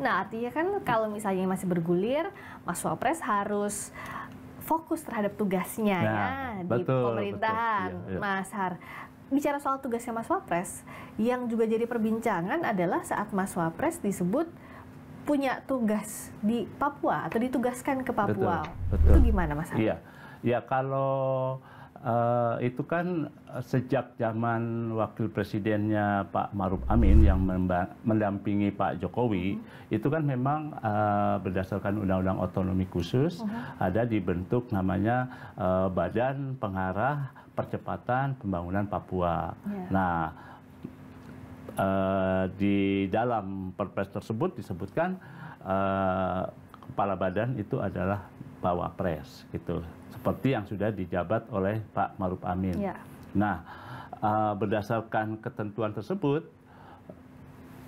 Nah, artinya kan kalau misalnya masih bergulir, Mas Wapres harus fokus terhadap tugasnya ya di pemerintahan. Betul, iya. Mas Har, bicara soal tugasnya Mas Wapres, yang juga jadi perbincangan adalah saat Mas Wapres disebut punya tugas di Papua atau ditugaskan ke Papua. Betul. Itu gimana Mas Har? Iya, ya kalau itu kan sejak zaman wakil presidennya Pak Maruf Amin yang mendampingi Pak Jokowi, itu kan memang berdasarkan Undang-Undang Otonomi Khusus ada dibentuk namanya Badan Pengarah Percepatan Pembangunan Papua. Nah, di dalam Perpres tersebut disebutkan kepala badan itu adalah Pak Wapres, gitu. Seperti yang sudah dijabat oleh Pak Maruf Amin. Nah, berdasarkan ketentuan tersebut,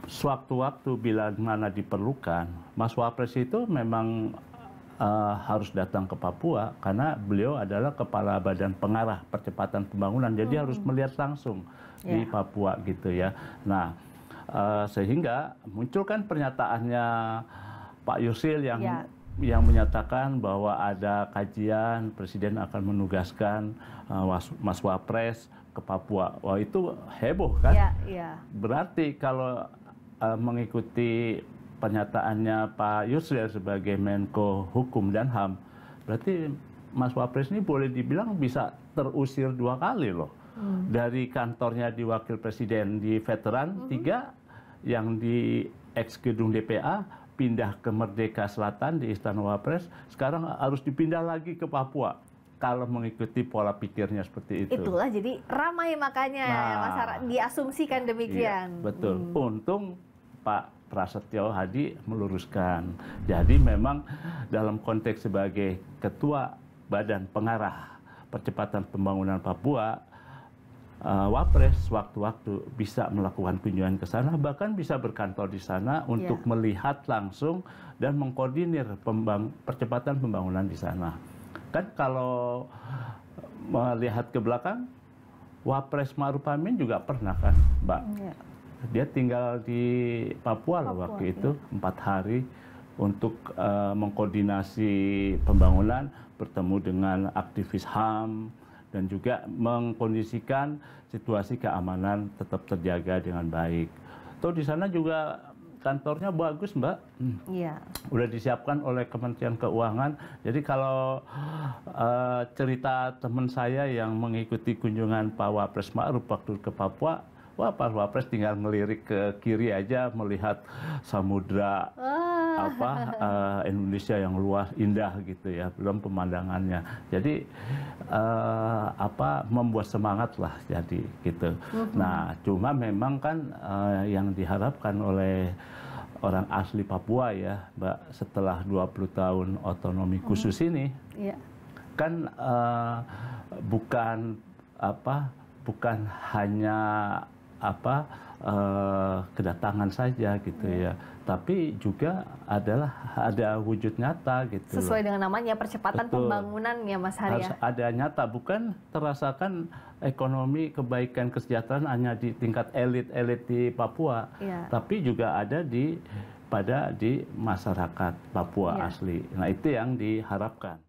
sewaktu-waktu bila mana diperlukan, Mas Wapres itu memang harus datang ke Papua karena beliau adalah kepala badan pengarah percepatan pembangunan, jadi harus melihat langsung di Papua gitu ya. Nah, sehingga muncul kan pernyataannya Pak Yusril yang menyatakan bahwa ada kajian Presiden akan menugaskan Mas Wapres ke Papua. Wah, itu heboh kan? Berarti kalau mengikuti pernyataannya Pak Yusril sebagai Menko Hukum dan HAM, berarti Mas Wapres ini boleh dibilang bisa terusir 2 kali loh. Dari kantornya di Wakil Presiden di Veteran 3, yang di ex gedung DPA, pindah ke Merdeka Selatan di Istana Wapres, sekarang harus dipindah lagi ke Papua. Kalau mengikuti pola pikirnya seperti itu. Itulah jadi ramai makanya Mas Har, diasumsikan demikian. Iya, betul. Untung Pak Prasetyo Hadi meluruskan. Jadi memang dalam konteks sebagai Ketua Badan Pengarah Percepatan Pembangunan Papua, Wapres waktu-waktu bisa melakukan kunjungan ke sana, bahkan bisa berkantor di sana untuk melihat langsung dan mengkoordinir percepatan pembangunan di sana. Kan kalau melihat ke belakang, Wapres Maruf Amin juga pernah kan, Mbak? Dia tinggal di Papua loh waktu itu 4 hari untuk mengkoordinasi pembangunan, bertemu dengan aktivis HAM, dan juga mengkondisikan situasi keamanan tetap terjaga dengan baik. Tuh di sana juga kantornya bagus, Mbak. Udah disiapkan oleh Kementerian Keuangan. Jadi kalau cerita teman saya yang mengikuti kunjungan Pak Wapres Ma'ruf waktu ke Papua, wah, Pak Wapres tinggal ngelirik ke kiri aja melihat samudra Indonesia yang luas, indah gitu ya, belum pemandangannya. Jadi membuat semangat lah jadi gitu. Nah, cuma memang kan yang diharapkan oleh orang asli Papua ya, Mbak, setelah 20 tahun otonomi khusus ini, kan bukan hanya kedatangan saja gitu ya, tapi juga ada wujud nyata gitu. Sesuai dengan namanya percepatan pembangunan ya Mas Har. Harus ada nyata, bukan terasakan ekonomi, kebaikan, kesejahteraan hanya di tingkat elit-elit di Papua, tapi juga ada di masyarakat Papua asli. Nah, itu yang diharapkan.